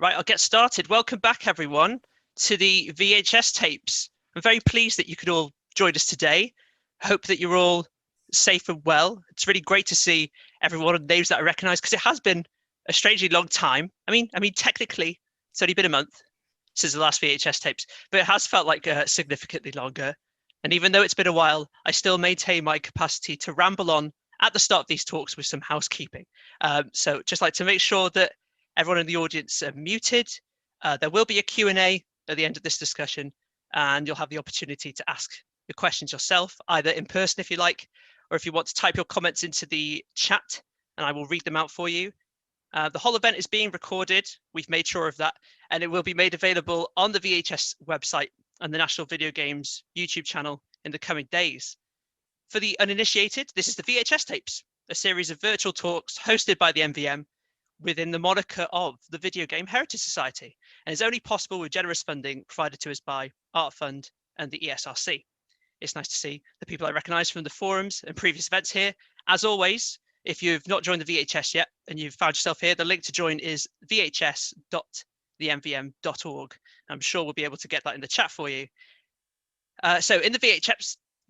Right, I'll get started. Welcome back, everyone, to the VHS tapes. I'm very pleased that you could all join us today. Hope that you're all safe and well. It's really great to see everyone and names that I recognise, because it has been a strangely long time. I mean, technically, it's only been a month since the last VHS tapes, but it has felt like significantly longer. And even though it's been a while, I still maintain my capacity to ramble on at the start of these talks with some housekeeping. So just like to make sure that everyone in the audience are muted. There will be a Q&A at the end of this discussion, and you'll have the opportunity to ask your questions yourself, either in person if you like, or if you want to type your comments into the chat, and I will read them out for you. The whole event is being recorded. We've made sure of that, and it will be made available on the VHS website and the National Video Games YouTube channel in the coming days. For the uninitiated, this is the VHS tapes, a series of virtual talks hosted by the NVM within the moniker of the Video Game Heritage Society, and is only possible with generous funding provided to us by Art Fund and the ESRC. It's nice to see the people I recognise from the forums and previous events here. As always, if you've not joined the VHS yet and you've found yourself here, the link to join is vhs.themvm.org. I'm sure we'll be able to get that in the chat for you. So in the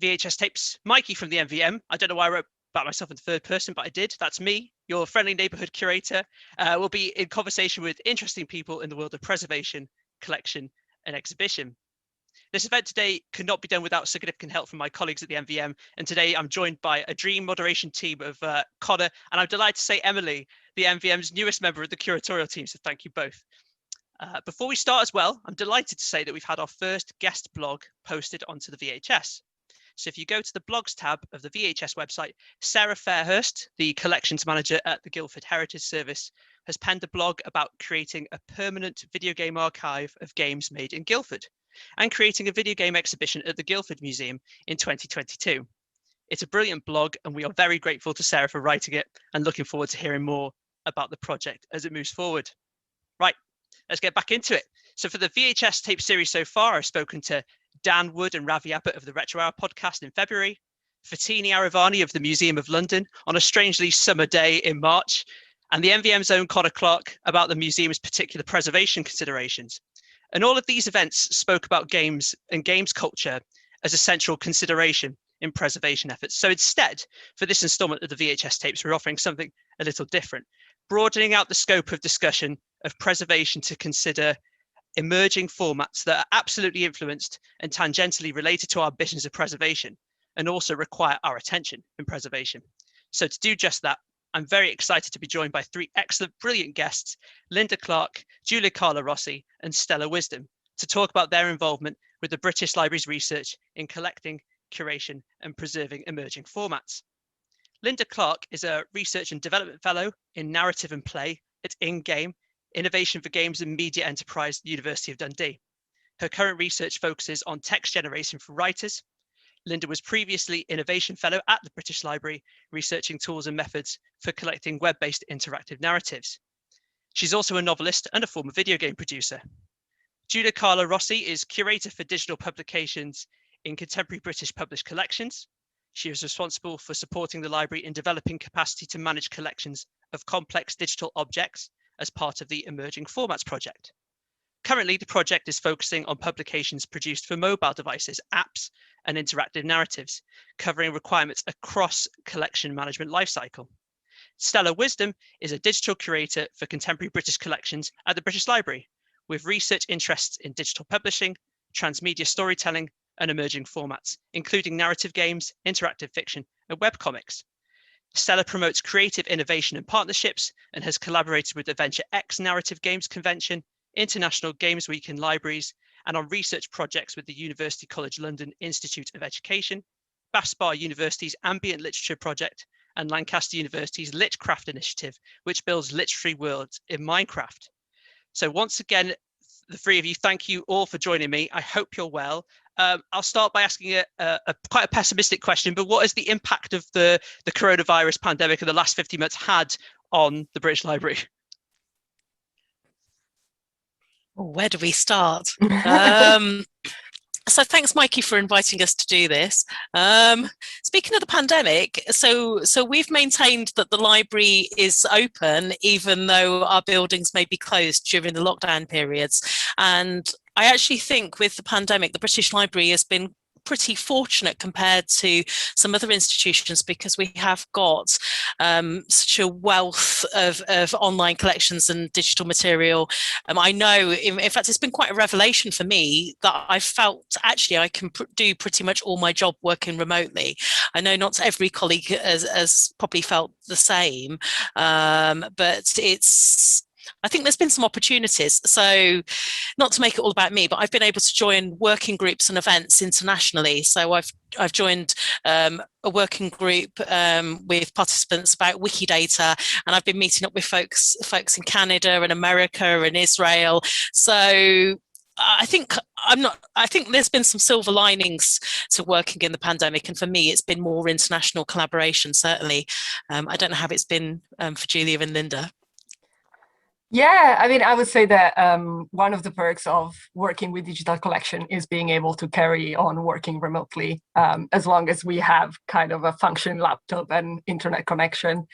VHS tapes, Mikey from the NVM, I don't know why I wrote about myself in the third person, but I did. That's me, your friendly neighborhood curator. We'll be in conversation with interesting people in the world of preservation, collection, and exhibition. This event today could not be done without significant help from my colleagues at the NVM, and today I'm joined by a dream moderation team of Connor, and I'm delighted to say Emily, the NVM's newest member of the curatorial team, so thank you both. Before we start as well, I'm delighted to say that we've had our first guest blog posted onto the VHS. So if you go to the blogs tab of the VHS website, Sarah Fairhurst, the collections manager at the Guildford Heritage Service, has penned a blog about creating a permanent video game archive of games made in Guildford and creating a video game exhibition at the Guildford Museum in 2022. It's a brilliant blog, and we are very grateful to Sarah for writing it and looking forward to hearing more about the project as it moves forward. Right, let's get back into it. So for the VHS tape series so far, I've spoken to Dan Wood and Ravi Abbott of the Retro Hour podcast in February, Fatini Aravani of the Museum of London on a strangely summer day in March, and the NVM's own Lynda Clark about the museum's particular preservation considerations. And all of these events spoke about games and games culture as a central consideration in preservation efforts. So instead, for this installment of the VHS tapes, we're offering something a little different, broadening out the scope of discussion of preservation to consider emerging formats that are absolutely influenced and tangentially related to our visions of preservation and also require our attention in preservation. So to do just that, I'm very excited to be joined by three excellent, brilliant guests, Lynda Clark, Giulia, Carla, Rossi, and Stella Wisdom, to talk about their involvement with the British Library's research in collecting, curation, and preserving emerging formats. Lynda Clark is a Research and Development Fellow in Narrative and Play at InGAME, Innovation for Games and Media Enterprise, University of Dundee. Her current research focuses on text generation for writers. Lynda was previously Innovation Fellow at the British Library, researching tools and methods for collecting web-based interactive narratives. She's also a novelist and a former video game producer. Giulia Carla Rossi is curator for digital publications in contemporary British published collections. She is responsible for supporting the library in developing capacity to manage collections of complex digital objects as part of the Emerging Formats project. Currently, the project is focusing on publications produced for mobile devices, apps, and interactive narratives, covering requirements across collection management lifecycle. Stella Wisdom is a digital curator for contemporary British collections at the British Library, with research interests in digital publishing, transmedia storytelling, and emerging formats, including narrative games, interactive fiction, and webcomics. Stella promotes creative innovation and partnerships and has collaborated with the Venture X Narrative Games Convention, International Games Week in Libraries, and on research projects with the University College London Institute of Education, Bath University's Ambient Literature Project, and Lancaster University's Litcraft Initiative, which builds literary worlds in Minecraft. So once again, the three of you, thank you all for joining me. I hope you're well. I'll start by asking quite a pessimistic question, but what has the impact of the coronavirus pandemic in the last 50 months had on the British Library? Where do we start? So thanks, Mikey, for inviting us to do this. Speaking of the pandemic, so we've maintained that the library is open, even though our buildings may be closed during the lockdown periods. And I actually think with the pandemic, the British Library has been pretty fortunate compared to some other institutions, because we have got such a wealth of online collections and digital material. I know, in fact, it's been quite a revelation for me that I felt actually I can do pretty much all my job working remotely. I know not every colleague has probably felt the same, but I think there's been some opportunities. So not to make it all about me, but I've been able to join working groups and events internationally. So I've joined a working group with participants about Wikidata, and I've been meeting up with folks in Canada and America and Israel. So I think there's been some silver linings to working in the pandemic, and for me, it's been more international collaboration. Certainly, I don't know how it's been for Giulia and Lynda. Yeah, I mean, I would say that one of the perks of working with digital collection is being able to carry on working remotely, as long as we have kind of a functioning laptop and internet connection.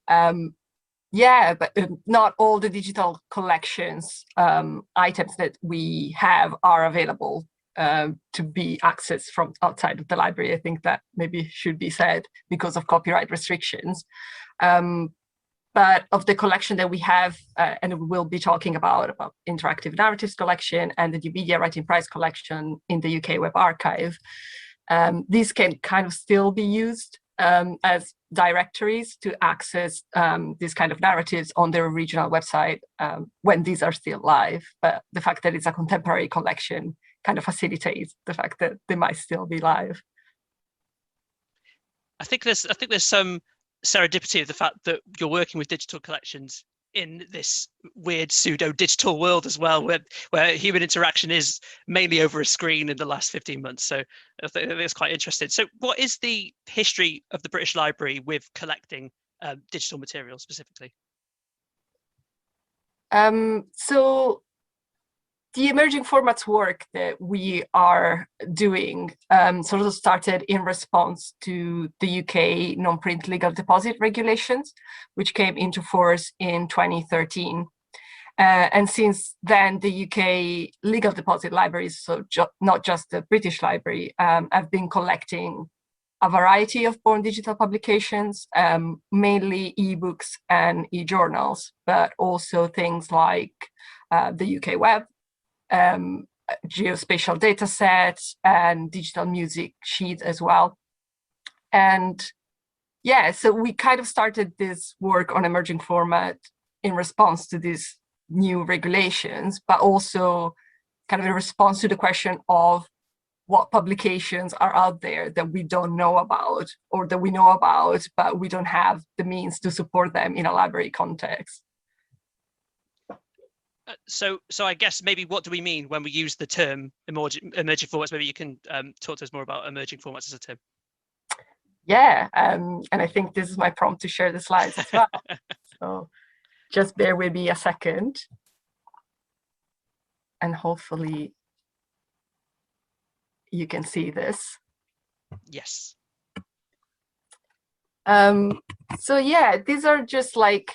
Yeah, but not all the digital collections items that we have are available to be accessed from outside of the library. I think that maybe should be said because of copyright restrictions. But of the collection that we have, and we will be talking about interactive narratives collection and the New Media Writing Prize collection in the UK Web Archive, these can kind of still be used as directories to access these kind of narratives on their original website when these are still live. But the fact that it's a contemporary collection kind of facilitates the fact that they might still be live. I think there's some serendipity of the fact that you're working with digital collections in this weird pseudo digital world as well, where human interaction is mainly over a screen in the last 15 months. So I think it's quite interesting. So what is the history of the British Library with collecting digital material specifically? So the emerging formats work that we are doing sort of started in response to the UK non-print legal deposit regulations, which came into force in 2013. And since then, the UK legal deposit libraries, so not just the British Library, have been collecting a variety of born digital publications, mainly ebooks and e-journals, but also things like the UK web, geospatial data sets and digital music sheets as well. And yeah, so we kind of started this work on emerging format in response to these new regulations, but also kind of in response to the question of what publications are out there that we don't know about, or that we know about, but we don't have the means to support them in a library context. So I guess maybe what do we mean when we use the term emerging formats? Maybe you can talk to us more about emerging formats as a term. Yeah, and I think this is my prompt to share the slides as well. So just bear with me a second. And hopefully you can see this. Yes. So yeah, these are just like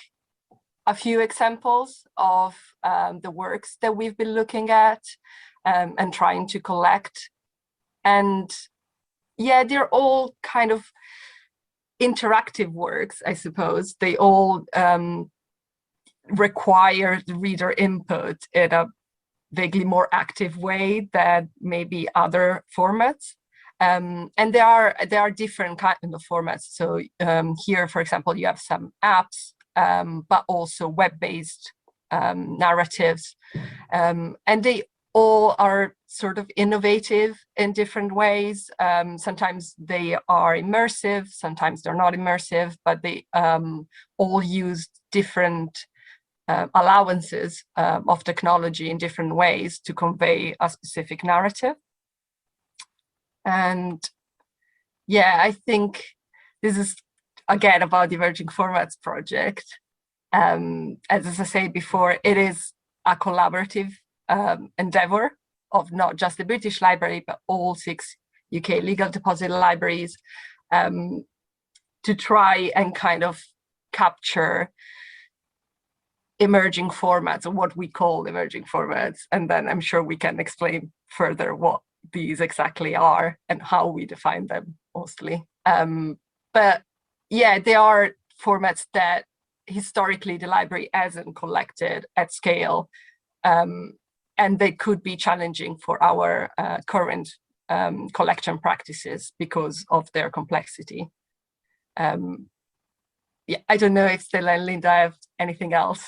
a few examples of the works that we've been looking at and trying to collect. And yeah, they're all kind of interactive works, I suppose. They all require the reader input in a vaguely more active way than maybe other formats. And there are different kinds of formats. So here, for example, you have some apps, but also web-based narratives. And they all are sort of innovative in different ways. Sometimes they are immersive, sometimes they're not immersive, but they all use different allowances of technology in different ways to convey a specific narrative. And yeah, I think this is again about the Emerging Formats project. As I said before, it is a collaborative endeavor. of not just the British Library, but all 6 UK legal deposit libraries, to try and kind of capture emerging formats, or what we call emerging formats. And then I'm sure we can explain further what these exactly are and how we define them mostly. But yeah, they are formats that historically the library hasn't collected at scale, and they could be challenging for our current collection practices because of their complexity. Yeah, I don't know if Stella and Lynda have anything else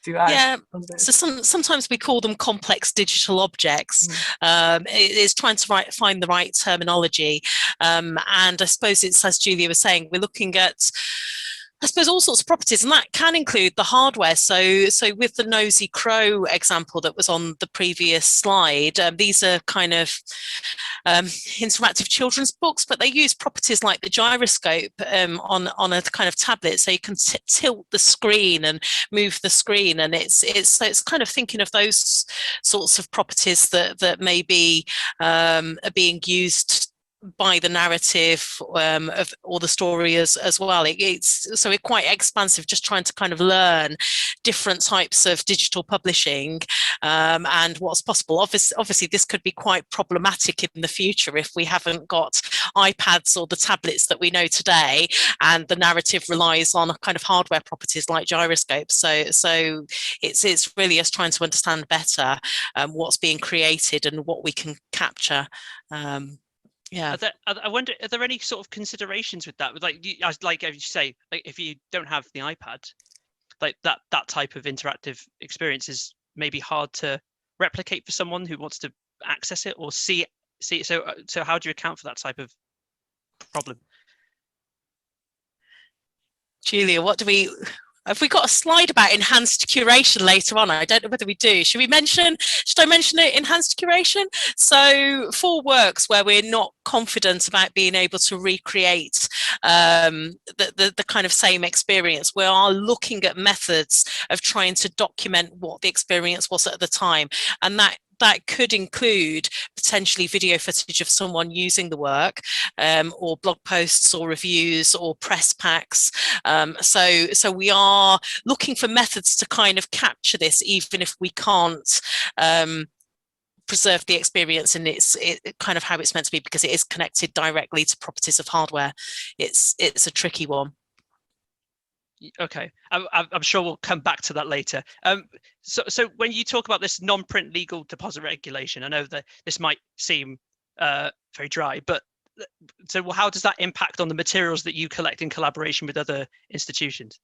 to add. Yeah, so sometimes we call them complex digital objects. It's trying to find the right terminology. And I suppose it's, as Giulia was saying, we're looking at, I suppose, all sorts of properties, and that can include the hardware. So with the Nosy Crow example that was on the previous slide, these are kind of interactive children's books, but they use properties like the gyroscope on a kind of tablet, so you can tilt the screen and move the screen, and it's kind of thinking of those sorts of properties that maybe are being used by the narrative of or the story as well. So we're quite expansive, just trying to kind of learn different types of digital publishing and what's possible. Obviously, this could be quite problematic in the future if we haven't got iPads or the tablets that we know today, and the narrative relies on kind of hardware properties like gyroscopes. So it's really us trying to understand better what's being created and what we can capture. Yeah. I wonder, are there any sort of considerations with that? Like as you say, like if you don't have the iPad, like that type of interactive experience is maybe hard to replicate for someone who wants to access it or see it. So how do you account for that type of problem? Giulia, have we got a slide about enhanced curation later on? I don't know whether we do. Should I mention it, enhanced curation? So for works where we're not confident about being able to recreate the kind of same experience, we are looking at methods of trying to document what the experience was at the time. And that could include potentially video footage of someone using the work, or blog posts or reviews or press packs. So we are looking for methods to kind of capture this, even if we can't preserve the experience and it's kind of how it's meant to be, because it is connected directly to properties of hardware. It's a tricky one. Okay, I'm sure we'll come back to that later. So when you talk about this non-print legal deposit regulation, I know that this might seem very dry, but so how does that impact on the materials that you collect in collaboration with other institutions?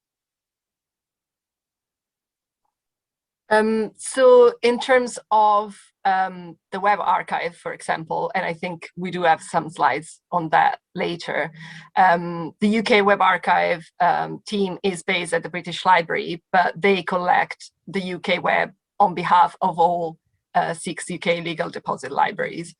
So in terms of the web archive, for example, and I think we do have some slides on that later, the UK Web Archive team is based at the British Library, but they collect the UK web on behalf of all 6 UK legal deposit libraries.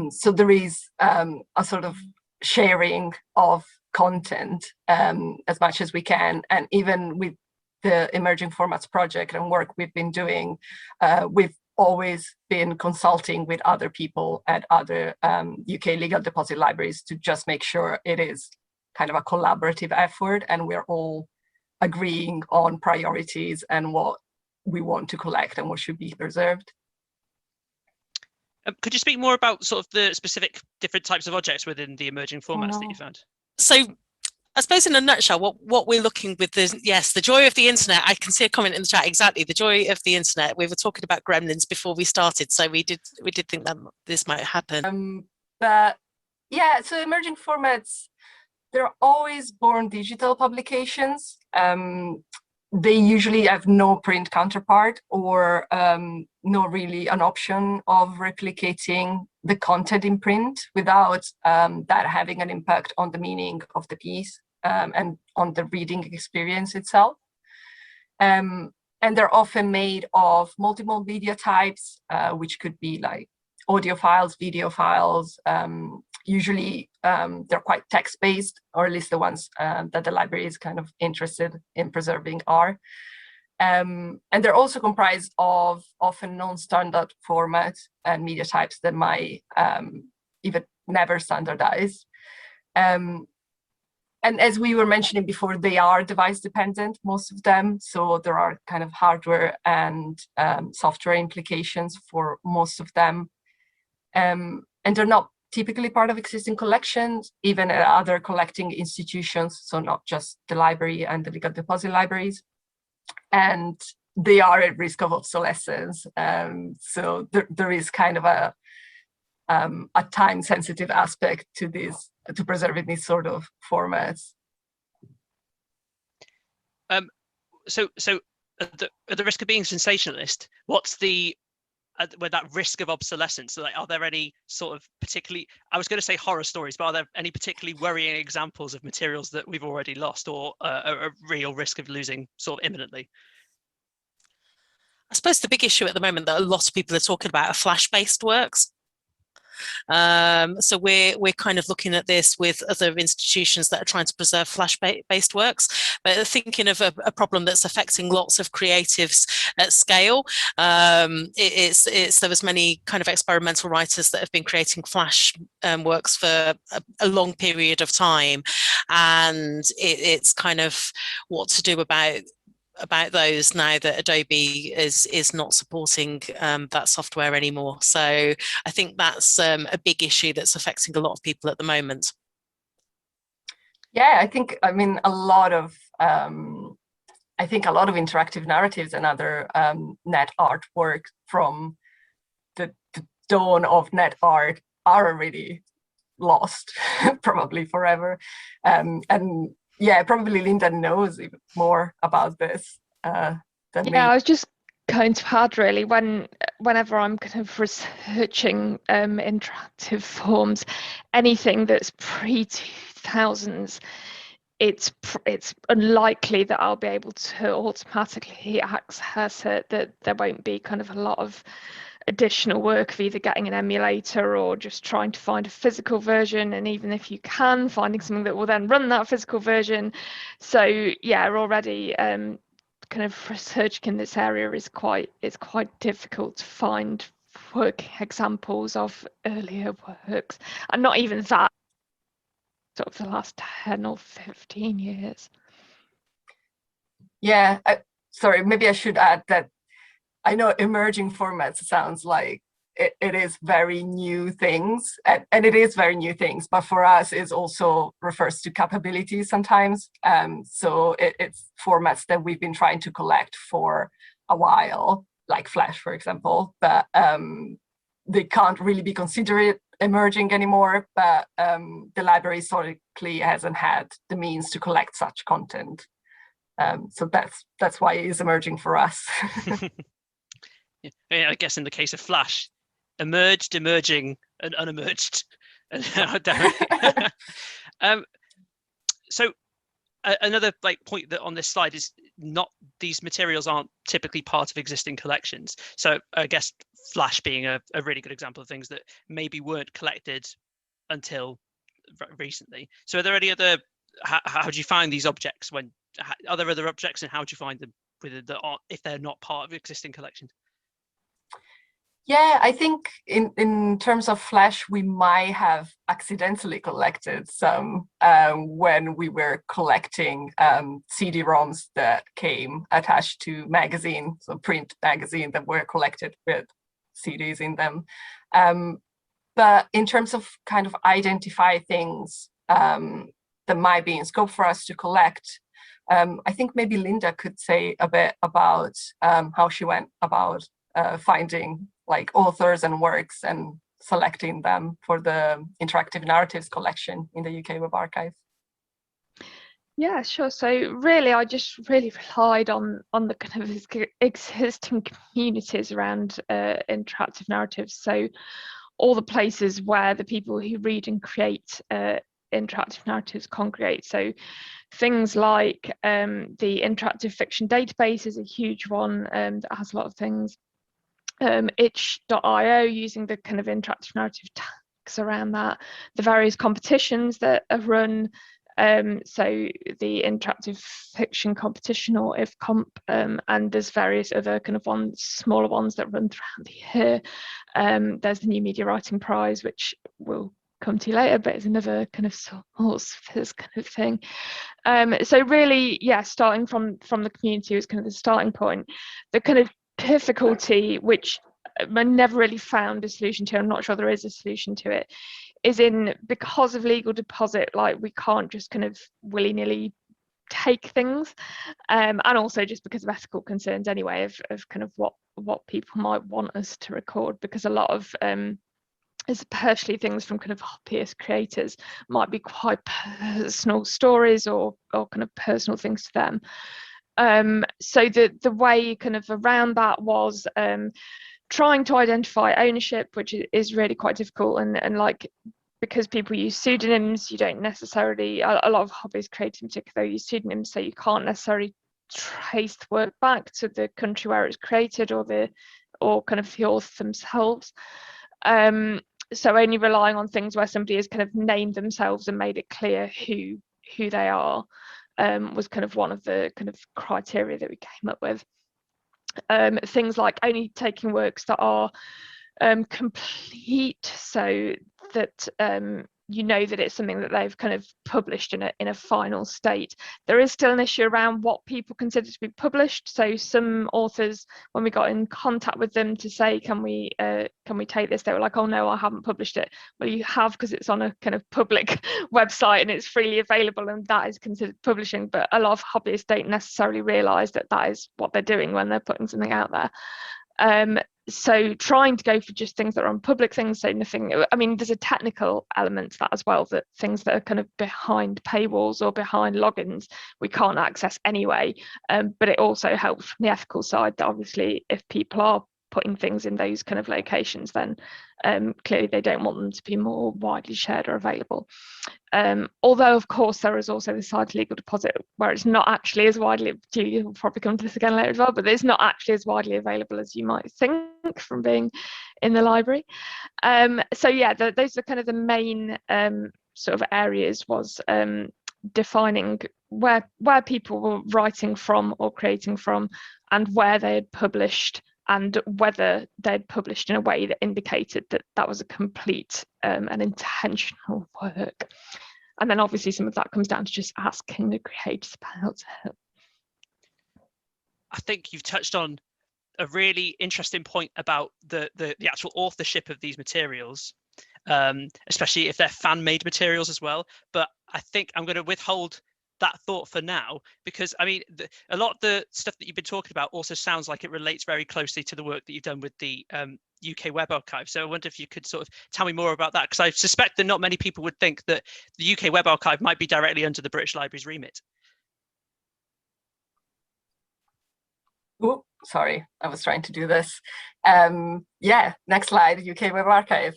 So there is a sort of sharing of content as much as we can, and even with the Emerging Formats project and work we've been doing, we've always been consulting with other people at other UK legal deposit libraries to just make sure it is kind of a collaborative effort and we're all agreeing on priorities and what we want to collect and what should be preserved. Could you speak more about sort of the specific different types of objects within the emerging formats that you found? So I suppose in a nutshell, what we're looking with is, yes, the joy of the internet. I can see a comment in the chat, exactly, the joy of the internet. We were talking about gremlins before we started, so we did think that this might happen. But yeah, so emerging formats, they're always born digital publications. They usually have no print counterpart or no really an option of replicating the content in print without that having an impact on the meaning of the piece and on the reading experience itself. And they're often made of multiple media types, which could be like audio files, video files. Usually they're quite text-based, or at least the ones that the library is kind of interested in preserving are. And they're also comprised of often non-standard formats and media types that might even never standardize. And as we were mentioning before, they are device dependent, most of them. So there are kind of hardware and software implications for most of them. And they're not typically part of existing collections, even at other collecting institutions, so not just the library and the legal deposit libraries. And they are at risk of obsolescence. So there is kind of a time-sensitive aspect to this, to preserving these sort of formats. So at the risk of being sensationalist, what's the with that risk of obsolescence? So, like, are there any sort of particularly, I was going to say horror stories, but are there any particularly worrying examples of materials that we've already lost, or a real risk of losing sort of imminently? I suppose the big issue at the moment that a lot of people are talking about are flash-based works. So we're kind of looking at this with other institutions that are trying to preserve flash-based works, but thinking of a problem that's affecting lots of creatives at scale. There was many kind of experimental writers that have been creating flash works for a long period of time, and it's kind of what to do about those now that Adobe is not supporting that software anymore. So I think that's a big issue that's affecting a lot of people at the moment. Yeah, I mean, a lot of interactive narratives and other net artwork from the dawn of net art are already lost, probably forever. And yeah, probably Lynda knows even more about this than me. I was just going to add, really, whenever I'm kind of researching interactive forms, anything that's pre-2000s, it's unlikely that I'll be able to automatically access it, that there won't be kind of a lot of additional work of either getting an emulator or just trying to find a physical version, and even if you can, finding something that will then run that physical version. So yeah, already kind of researching in this area is quite difficult to find work examples of earlier works, and not even that, sort of the last 10 or 15 years. Yeah, sorry, maybe I should add that I know emerging formats sounds like it is very new things, and it is very new things, but for us it also refers to capabilities sometimes. So it's formats that we've been trying to collect for a while, like Flash, for example, but they can't really be considered emerging anymore, but the library historically hasn't had the means to collect such content. So that's why it is emerging for us. Yeah, I guess in the case of Flash, emerged, emerging, and unemerged. So another point that on this slide is not, these materials aren't typically part of existing collections. So I guess Flash being a really good example of things that maybe weren't collected until recently. So are there any other, how do you find these objects? Are there other objects, and how do you find them if they're not part of existing collections? Yeah, I think in terms of Flash, we might have accidentally collected some when we were collecting CD-ROMs that came attached to magazine, so print magazine that were collected with CDs in them. But in terms of kind of identify things that might be in scope for us to collect, I think maybe Lynda could say a bit about how she went about finding like authors and works and selecting them for the interactive narratives collection in the UK Web Archive. Yeah, sure. So really, I just really relied on the kind of existing communities around interactive narratives. So all the places where the people who read and create interactive narratives congregate. So things like the interactive fiction database is a huge one that has a lot of things. itch.io, using the kind of interactive narrative tags around that, the various competitions that are run So the interactive fiction competition, or IfComp, and there's various other kind of ones, smaller ones that run throughout the year. There's the New Media Writing Prize, which we'll come to later, but it's another kind of source for this kind of thing. So really, yeah, starting from the community was kind of the starting point. The kind of difficulty, which I never really found a solution to, I'm not sure there is a solution to it, is in, because of legal deposit, like we can't just kind of willy-nilly take things, and also just because of ethical concerns anyway, of kind of what people might want us to record, because a lot of especially things from kind of hobbyist creators might be quite personal stories or kind of personal things to them. So the way kind of around that was trying to identify ownership, which is really quite difficult, and like, because people use pseudonyms, you don't necessarily, a lot of hobbyist creators in particular use pseudonyms, so you can't necessarily trace the work back to the country where it's created, or kind of the author themselves. So only relying on things where somebody has kind of named themselves and made it clear who they are was kind of one of the kind of criteria that we came up with. Things like only taking works that are complete, so that you know that it's something that they've kind of published in a final state. There is still an issue around what people consider to be published. So some authors, when we got in contact with them to say, can we take this, they were like, oh no, I haven't published it. Well, you have, because it's on a kind of public website and it's freely available, and that is considered publishing. But a lot of hobbyists don't necessarily realize that that is what they're doing when they're putting something out there. So trying to go for just things that are on public things, so nothing, I mean, there's a technical element to that as well, that things that are kind of behind paywalls or behind logins we can't access anyway, but it also helps from the ethical side that obviously if people are putting things in those kind of locations, then clearly they don't want them to be more widely shared or available. Although of course there is also the side to legal deposit where it's not actually as widely, Giulia will probably come to this again later as well, but it's not actually as widely available as you might think from being in the library. So yeah, those are kind of the main sort of areas, was defining where people were writing from or creating from, and where they had published, and whether they'd published in a way that indicated that that was a complete and intentional work. And then obviously some of that comes down to just asking the creators about it. I think you've touched on a really interesting point about the actual authorship of these materials, especially if they're fan-made materials as well. But I think I'm going to withhold that thought for now, because I mean, a lot of the stuff that you've been talking about also sounds like it relates very closely to the work that you've done with the UK Web Archive. So I wonder if you could sort of tell me more about that, because I suspect that not many people would think that the UK Web Archive might be directly under the British Library's remit. Oh, sorry, I was trying to do this. Yeah, next slide, UK Web Archive.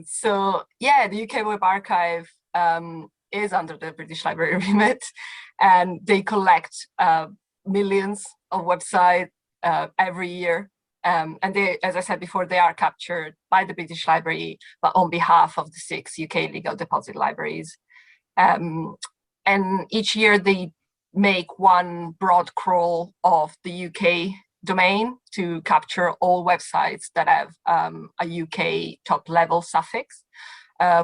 So yeah, the UK Web Archive is under the British Library remit, and they collect millions of websites every year. And they, as I said before, they are captured by the British Library, but on behalf of the 6 UK legal deposit libraries. And each year they make one broad crawl of the UK domain to capture all websites that have a UK top level suffix.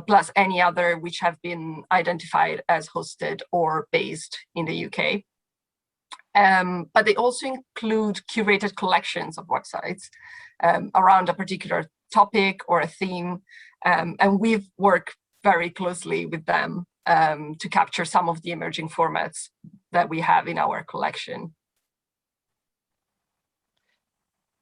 Plus any other which have been identified as hosted or based in the UK. But they also include curated collections of websites around a particular topic or a theme. And we've worked very closely with them to capture some of the emerging formats that we have in our collection.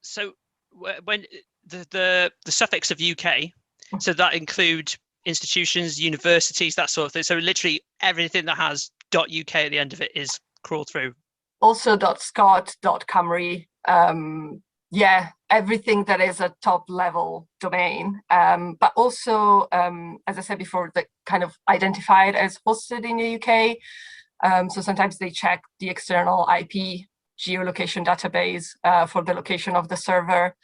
So when the suffix of UK, so that include institutions, universities, that sort of thing. So literally everything that has .uk at the end of it is crawled through. Also .scot, .cymru, yeah, everything that is a top level domain. But also, as I said before, that kind of identified as hosted in the UK. So sometimes they check the external IP geolocation database for the location of the server,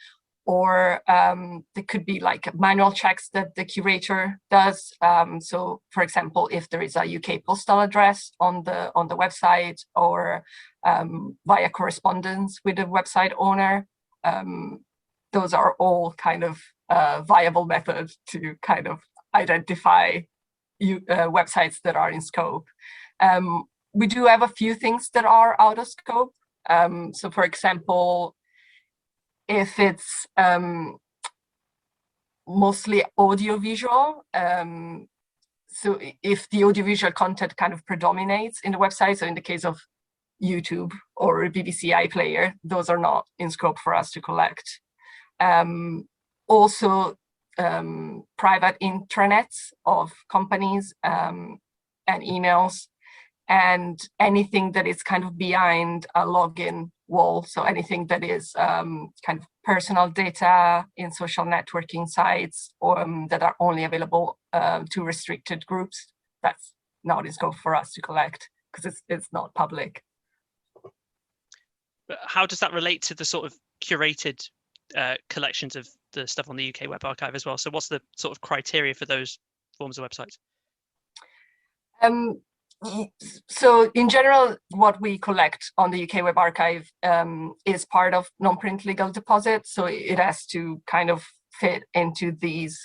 or there could be like manual checks that the curator does. So, for example, if there is a UK postal address on the website, or via correspondence with the website owner, those are all kind of viable methods to kind of identify websites that are in scope. We do have a few things that are out of scope. So, for example, if it's mostly audiovisual, so if the audiovisual content kind of predominates in the website, so in the case of YouTube or BBC iPlayer, those are not in scope for us to collect. Also, private intranets of companies and emails, and anything that is kind of behind a login wall. So anything that is kind of personal data in social networking sites, or that are only available to restricted groups, that's not in scope for us to collect because it's not public. But how does that relate to the sort of curated collections of the stuff on the UK Web Archive as well? So what's the sort of criteria for those forms of websites? So in general, what we collect on the UK Web Archive is part of non-print legal deposit. So it has to kind of fit into these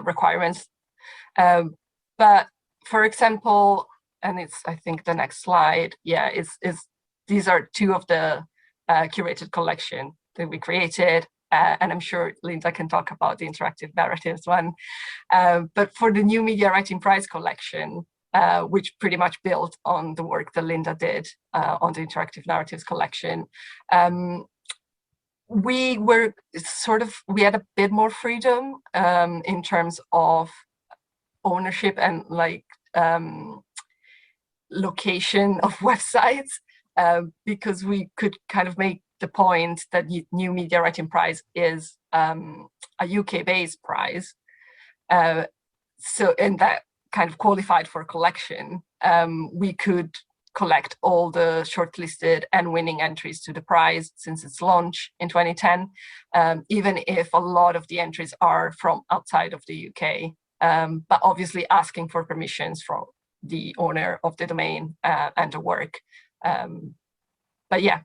requirements. But for example, and it's, I think the next slide, yeah, these are two of the curated collection that we created. And I'm sure Lynda can talk about the interactive narratives one. But for the new media writing prize collection, which pretty much built on the work that Lynda did on the interactive narratives collection, we had a bit more freedom in terms of ownership and like location of websites, because we could kind of make the point that New Media Writing Prize is a UK-based prize. So, and that kind of qualified for collection. We could collect all the shortlisted and winning entries to the prize since its launch in 2010, even if a lot of the entries are from outside of the UK, but obviously asking for permissions from the owner of the domain and the work. But yeah,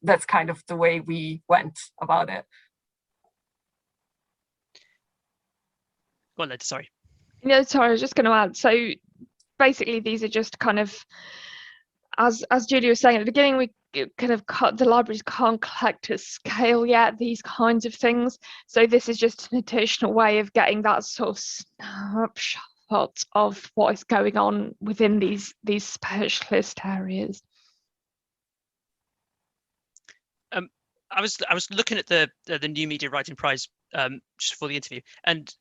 that's kind of the way we went about it. Go on, Lynda, sorry. No, sorry, I was just going to add. So basically, these are just kind of, as Giulia was saying at the beginning, we kind of the libraries can't collect at scale yet, these kinds of things. So this is just an additional way of getting that sort of snapshot of what is going on within these specialist areas. I was looking at the New Media Writing Prize just for the interview, and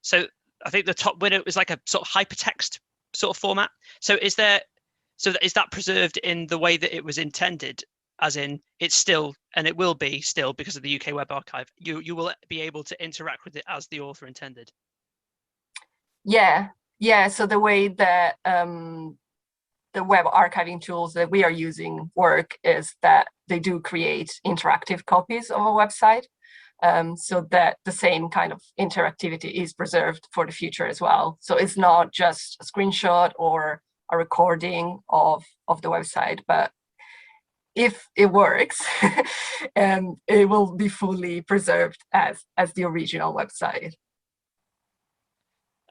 so I think the top winner was like a sort of hypertext sort of format. So is that preserved in the way that it was intended, as in it's still, and it will be still because of the UK Web Archive, you will be able to interact with it as the author intended? Yeah. So the way that the web archiving tools that we are using work is that they do create interactive copies of a website, so that the same kind of interactivity is preserved for the future as well. So it's not just a screenshot or a recording of the website, but if it works, it will be fully preserved as the original website.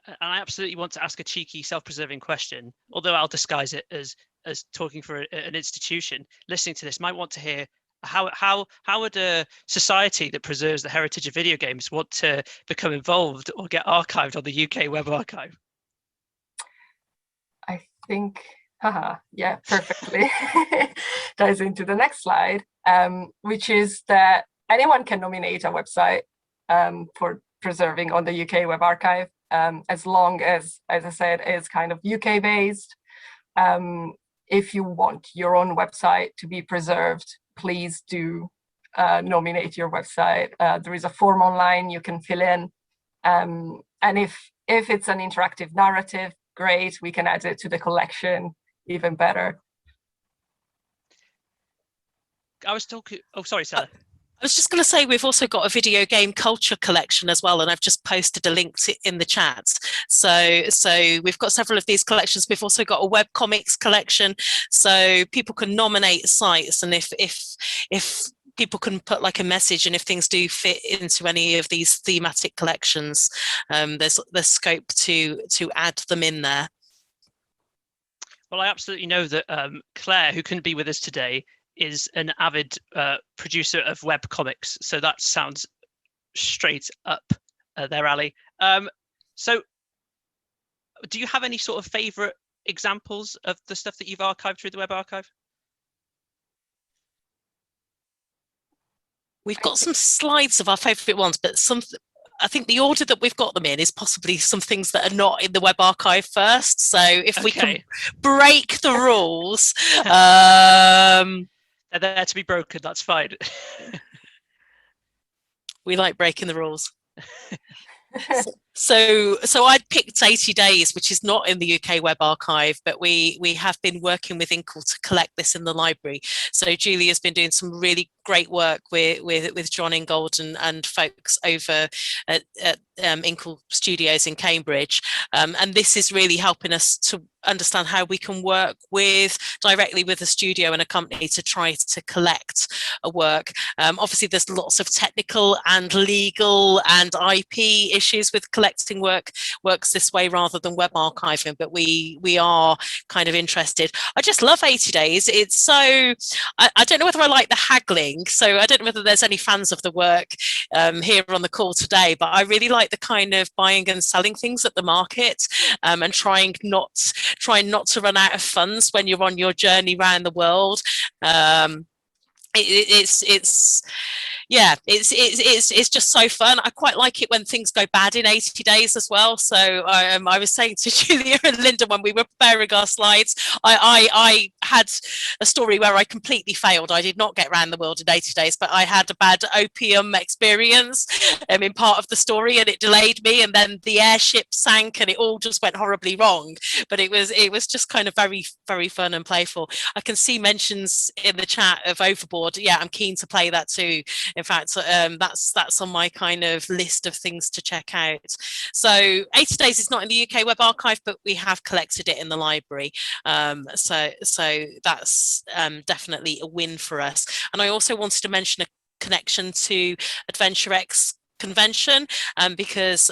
And I absolutely want to ask a cheeky, self-preserving question, although I'll disguise it as talking for an institution. Listening to this might want to hear how would a society that preserves the heritage of video games want to become involved or get archived on the UK Web Archive? I think, yeah, perfectly ties into the next slide, which is that anyone can nominate a website for preserving on the UK Web Archive, as long as I said, is kind of UK based. If you want your own website to be preserved, please do nominate your website. There is a form online you can fill in, and if it's an interactive narrative, great, we can add it to the collection, even better. I was talking. Oh, sorry, Stella. I was just going to say we've also got a video game culture collection as well, and I've just posted a link in the chat. So we've got several of these collections. We've also got a web comics collection, so people can nominate sites, and if people can put like a message, and if things do fit into any of these thematic collections, there's scope to add them in there. Well, I absolutely know that Claire, who couldn't be with us today, is an avid producer of web comics, so that sounds straight up their alley. So do you have any sort of favorite examples of the stuff that you've archived through the web archive? We've got some slides of our favorite ones, but I think the order that we've got them in is possibly some things that are not in the web archive first. So if we can break the rules, they're there to be broken, that's fine. We like breaking the rules. So I'd picked 80 Days, which is not in the UK web archive, but we have been working with Inkle to collect this in the library. So Giulia's been doing some really great work with John Ingold and folks over at Inkle Studios in Cambridge, and this is really helping us to understand how we can work directly with a studio and a company to try to collect a work. Obviously there's lots of technical and legal and IP issues with collecting works this way rather than web archiving, but we are kind of interested. I just love 80 Days. It's so, I don't know whether I like the haggling, so I don't know whether there's any fans of the work here on the call today, but I really like the kind of buying and selling things at the market, and trying not to run out of funds when you're on your journey around the world. It's just so fun. I quite like it when things go bad in 80 Days as well. So I was saying to Giulia and Lynda when we were preparing our slides, I had a story where I completely failed. I did not get around the world in 80 days, but I had a bad opium experience in part of the story, and it delayed me, and then the airship sank and it all just went horribly wrong. But it was just kind of very, very fun and playful. I can see mentions in the chat of Overboard. Yeah, I'm keen to play that too. In fact, that's on my kind of list of things to check out. So 80 Days is not in the UK web archive, but we have collected it in the library. So that's definitely a win for us. And I also wanted to mention a connection to Adventure X convention, because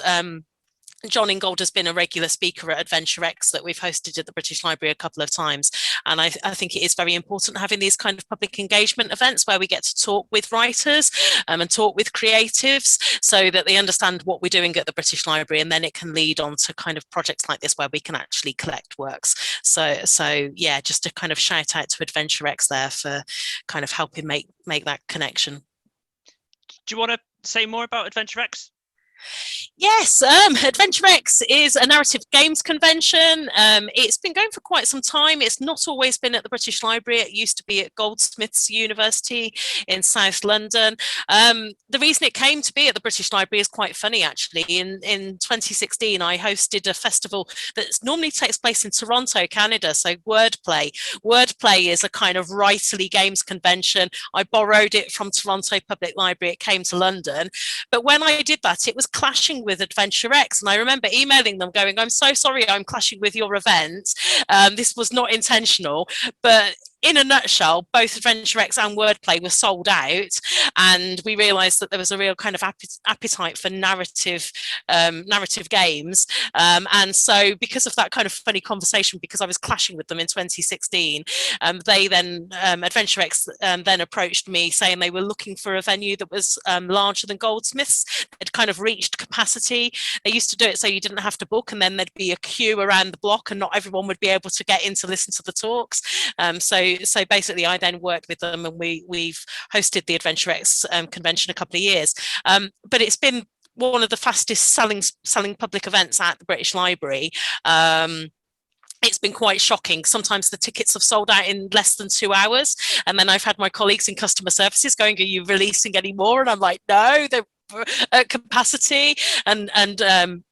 John Ingold has been a regular speaker at Adventure X that we've hosted at the British Library a couple of times. And I think it is very important having these kind of public engagement events where we get to talk with writers and talk with creatives so that they understand what we're doing at the British Library, and then it can lead on to kind of projects like this where we can actually collect works. So yeah, just to kind of shout out to Adventure X there for kind of helping make that connection. Do you want to say more about Adventure X? Yes, Adventure X is a narrative games convention. It's been going for quite some time. It's not always been at the British Library. It used to be at Goldsmiths University in South London. The reason it came to be at the British Library is quite funny, actually. In 2016, I hosted a festival that normally takes place in Toronto, Canada, so Wordplay. Wordplay is a kind of writerly games convention. I borrowed it from Toronto Public Library. It came to London. But when I did that, it was clashing with Adventure X, and I remember emailing them going, I'm so sorry I'm clashing with your event. This was not intentional, but in a nutshell, both Adventure X and Wordplay were sold out, and we realised that there was a real kind of appetite for narrative games. And so because of that kind of funny conversation, because I was clashing with them in 2016, they then, Adventure X then approached me saying they were looking for a venue that was larger than Goldsmiths. It kind of reached capacity. They used to do it so you didn't have to book, and then there'd be a queue around the block and not everyone would be able to get in to listen to the talks. So basically I then worked with them, and we've hosted the Adventure X convention a couple of years. But it's been one of the fastest selling public events at the British Library. It's been quite shocking. Sometimes the tickets have sold out in less than 2 hours. And then I've had my colleagues in customer services going, are you releasing any more? And I'm like, no, they're at capacity, and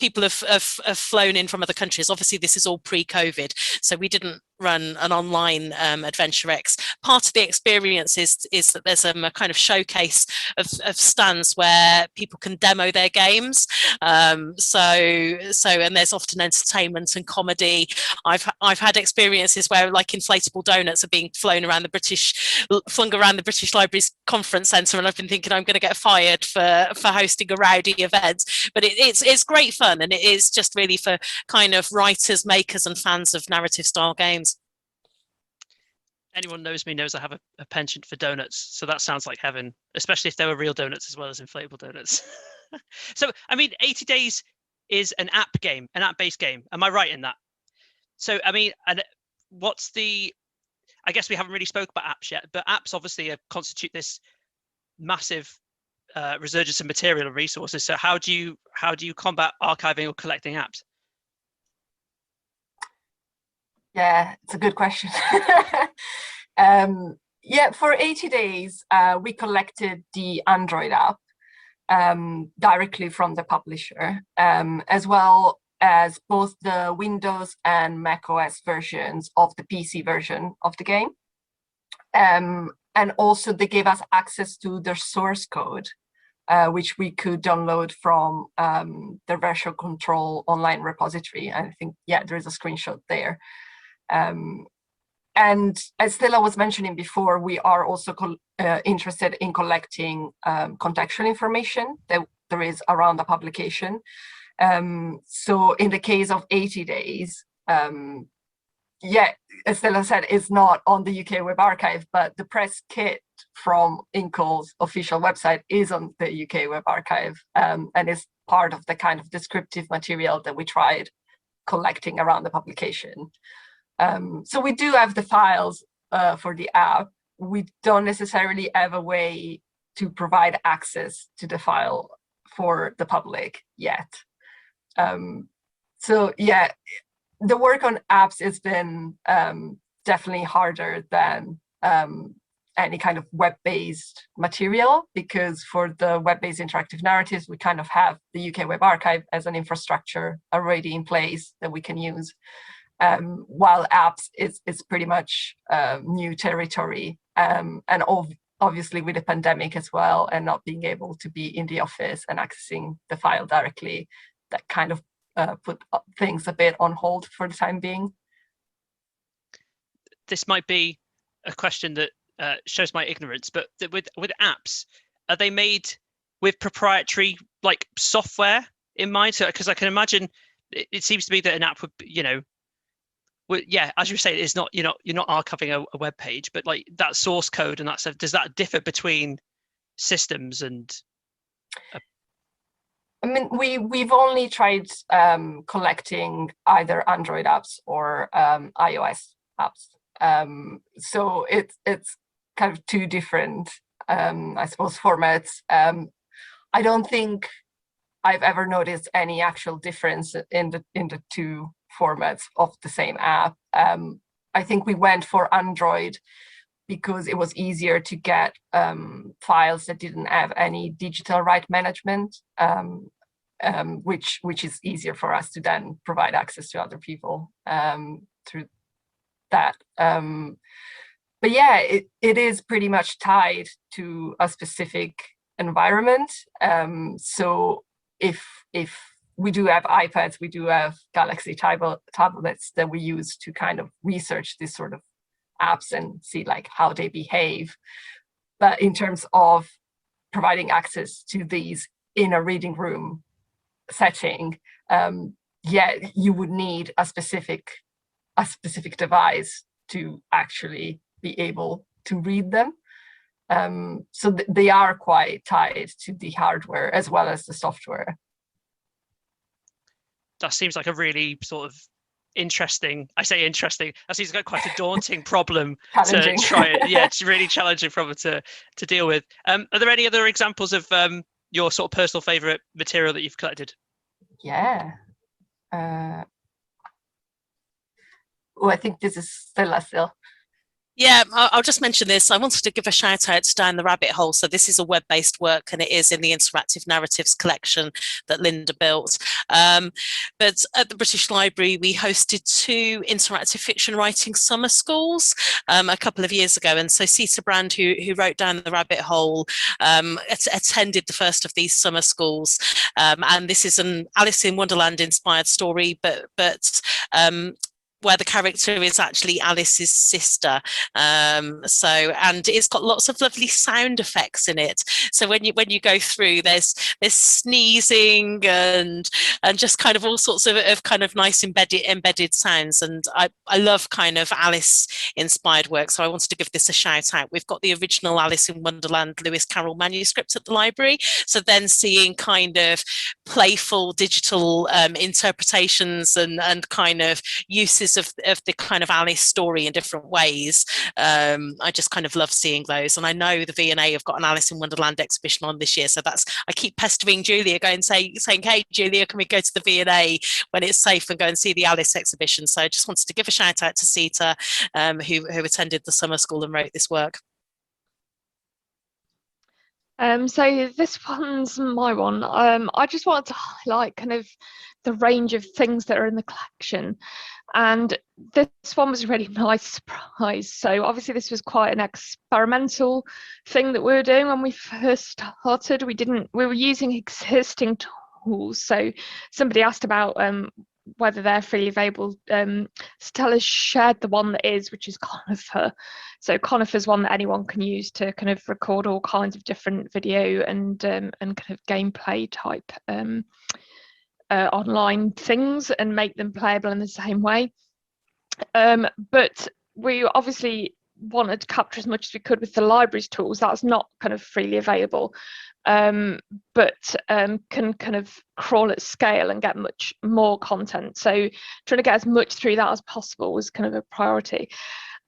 people have flown in from other countries. Obviously this is all pre-COVID, so we didn't run an online Adventure X. Part of the experience is that there's a kind of showcase of stands where people can demo their games. And there's often entertainment and comedy. I've had experiences where like inflatable donuts are being flung around the British Library's conference centre, and I've been thinking I'm going to get fired for hosting a rowdy event. But it's great fun, and it is just really for kind of writers, makers, and fans of narrative style games. Anyone knows me knows I have a penchant for donuts, so that sounds like heaven, especially if they were real donuts as well as inflatable donuts. So, I mean, 80 Days is an app game, an app-based game. Am I right in that? So, I mean, and I guess we haven't really spoke about apps yet, but apps obviously constitute this massive resurgence of material and resources. So how do you combat archiving or collecting apps? Yeah, it's a good question. Yeah, for 80 Days, we collected the Android app directly from the publisher, as well as both the Windows and Mac OS versions of the PC version of the game. And also they gave us access to their source code, which we could download from their version control online repository. And I think, yeah, there is a screenshot there. And as Stella was mentioning before, we are also interested in collecting contextual information that there is around the publication. So in the case of 80 Days, yeah, as Stella said, it's not on the UK Web Archive, but the press kit from INCOL's official website is on the UK Web Archive, and is part of the kind of descriptive material that we tried collecting around the publication. So we do have the files for the app. We don't necessarily have a way to provide access to the file for the public yet. So yeah, the work on apps has been definitely harder than any kind of web-based material, because for the web-based interactive narratives, we kind of have the UK Web Archive as an infrastructure already in place that we can use. While apps is pretty much new territory, and obviously with the pandemic as well, and not being able to be in the office and accessing the file directly, that kind of put things a bit on hold for the time being. This might be a question that shows my ignorance, but with apps, are they made with proprietary like software in mind? So, because I can imagine it seems to me that an app would, you know, yeah, as you say, it's not, you're not archiving a web page, but like that source code and that stuff, does that differ between systems? And I mean, we've only tried collecting either Android apps or iOS apps. So it's kind of two different, I suppose, formats. I don't think I've ever noticed any actual difference in the two formats of the same app. I think we went for Android because it was easier to get files that didn't have any digital right management, which is easier for us to then provide access to other people through that. But yeah, it is pretty much tied to a specific environment. So if we do have iPads, we do have Galaxy tablets that we use to kind of research this sort of apps and see like how they behave. But in terms of providing access to these in a reading room setting, yeah, you would need a specific device to actually be able to read them. So they are quite tied to the hardware as well as the software. That seems like a really sort of interesting, I say interesting, that seems like quite a daunting problem to try it. Yeah, it's really challenging problem to deal with. Are there any other examples of your sort of personal favorite material that you've collected? Yeah. Oh, I think this is Stella still. Yeah, I'll just mention this. I wanted to give a shout out to Down the Rabbit Hole. So this is a web-based work, and it is in the Interactive Narratives collection that Lynda built. But at the British Library, we hosted 2 interactive fiction writing summer schools a couple of years ago. And so Sita Brand, who wrote Down the Rabbit Hole, attended the first of these summer schools. And this is an Alice in Wonderland inspired story, but where the character is actually Alice's sister. And it's got lots of lovely sound effects in it. So when you go through, there's sneezing and just kind of all sorts of kind of nice embedded sounds. And I love kind of Alice inspired work. So I wanted to give this a shout out. We've got the original Alice in Wonderland Lewis Carroll manuscript at the library. So then seeing kind of playful digital interpretations and kind of uses of the kind of Alice story in different ways. I just kind of love seeing those. And I know the V&A have got an Alice in Wonderland exhibition on this year. So I keep pestering Giulia, saying, hey, Giulia, can we go to the V&A when it's safe and go and see the Alice exhibition? So I just wanted to give a shout out to Sita, who attended the summer school and wrote this work. So this one's my one. I just wanted to highlight kind of the range of things that are in the collection. And this one was a really nice surprise. So obviously this was quite an experimental thing that we were doing when we first started. We were using existing tools. So somebody asked about whether they're freely available. Stella shared the one that is, which is Conifer. So Conifer is one that anyone can use to kind of record all kinds of different video and kind of gameplay type online things and make them playable in the same way. But we obviously wanted to capture as much as we could with the library's tools. That's not kind of freely available, but can kind of crawl at scale and get much more content. So trying to get as much through that as possible was kind of a priority.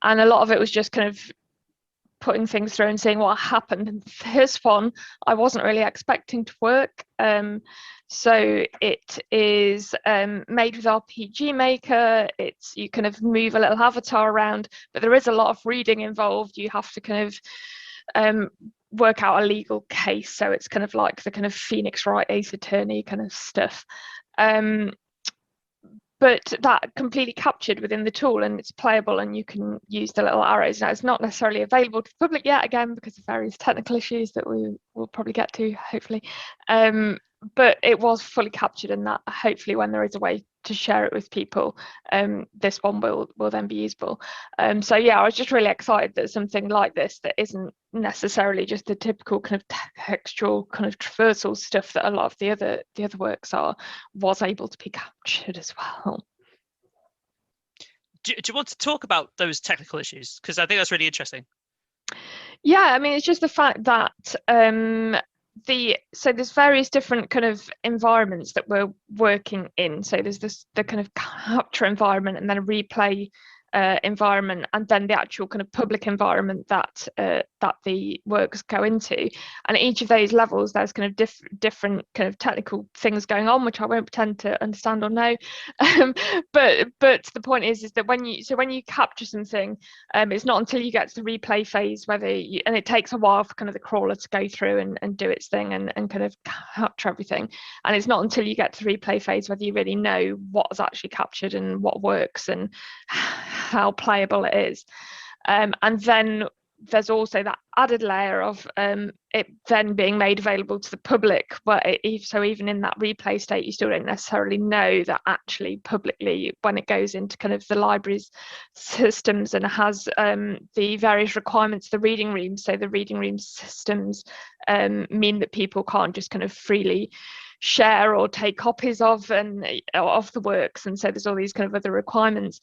And a lot of it was just kind of putting things through and seeing what happened. And this one, I wasn't really expecting to work. So it is made with RPG Maker. You kind of move a little avatar around, but there is a lot of reading involved. You have to kind of work out a legal case. So it's kind of like the kind of Phoenix Wright Ace Attorney kind of stuff. But that completely captured within the tool, and it's playable, and you can use the little arrows. Now, it's not necessarily available to the public yet, again, because of various technical issues that we will probably get to, hopefully. But it was fully captured, and that hopefully when there is a way to share it with people, this one will then be usable. So yeah, I was just really excited that something like this that isn't necessarily just the typical kind of textual kind of traversal stuff that a lot of the other works are, was able to be captured as well. Do you want to talk about those technical issues? Because I think that's really interesting. Yeah, I mean, it's just the fact that so there's various different kind of environments that we're working in. So there's the kind of capture environment, and then a replay environment, and then the actual kind of public environment that the works go into. And each of those levels, there's kind of different kind of technical things going on, which I won't pretend to understand or know. But the point is that when you capture something, it's not until you get to the replay phase and it takes a while for kind of the crawler to go through and do its thing and kind of capture everything. And it's not until you get to the replay phase whether you really know what is actually captured and what works and how playable it is. And then there's also that added layer of it then being made available to the public, but even in that replay state, you still don't necessarily know that actually publicly, when it goes into kind of the library's systems and has the various requirements, the reading rooms. So the reading room systems mean that people can't just kind of freely share or take copies of the works, and so there's all these kind of other requirements,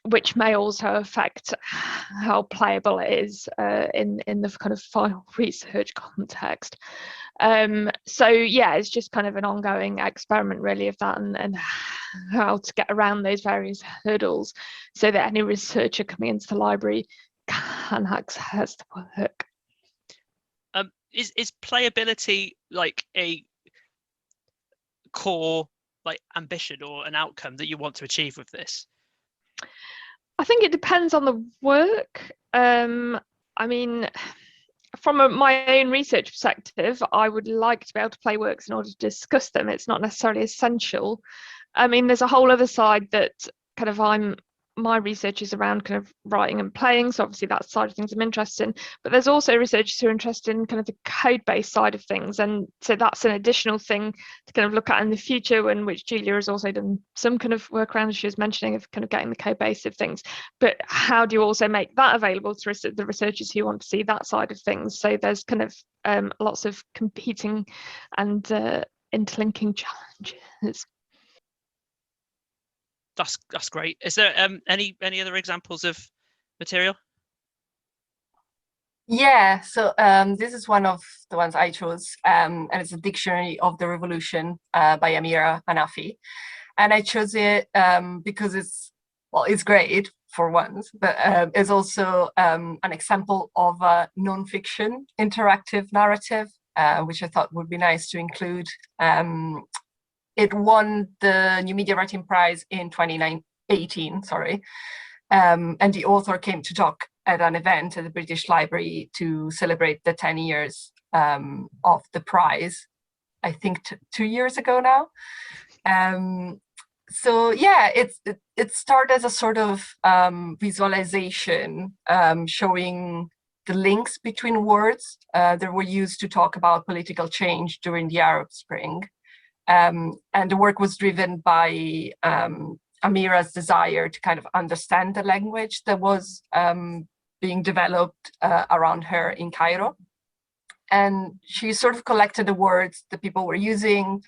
which may also affect how playable it is in the kind of final research context. So yeah, it's just kind of an ongoing experiment really of that, and how to get around those various hurdles so that any researcher coming into the library can access the work. Is playability like a core like ambition or an outcome that you want to achieve with this? I think it depends on the work. I mean, from my own research perspective, I would like to be able to play works in order to discuss them. It's not necessarily essential. I mean, there's a whole other side that kind of my research is around kind of writing and playing, so obviously that side of things I'm interested in, but there's also researchers who are interested in kind of the code-based side of things, and so that's an additional thing to kind of look at in the future, in which Giulia has also done some kind of work around, as she was mentioning, of kind of getting the code base of things. But how do you also make that available to the researchers who want to see that side of things? So there's kind of lots of competing and interlinking challenges. That's great. Is there any other examples of material? Yeah, so this is one of the ones I chose, and it's a Dictionary of the Revolution by Amira Hanafi. And I chose it because it's great for once, but it's also an example of a non-fiction interactive narrative, which I thought would be nice to include. It won the New Media Writing Prize in 2018, and the author came to talk at an event at the British Library to celebrate the 10 years of the prize, I think 2 years ago now. So yeah, it started as a sort of visualization showing the links between words that were used to talk about political change during the Arab Spring. And the work was driven by Amira's desire to kind of understand the language that was being developed around her in Cairo. And she sort of collected the words that people were using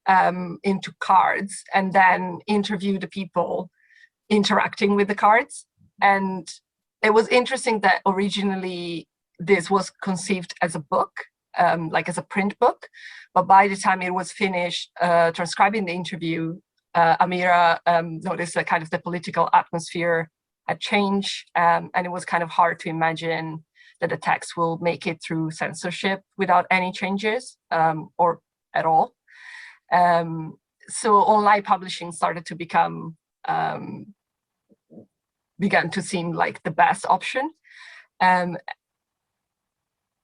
into cards, and then interviewed the people interacting with the cards. And it was interesting that originally this was conceived as a book, like as a print book, but by the time it was finished transcribing the interview, Amira noticed that kind of the political atmosphere had changed, and it was kind of hard to imagine that the text will make it through censorship without any changes or at all. So online publishing started to began to seem like the best option. And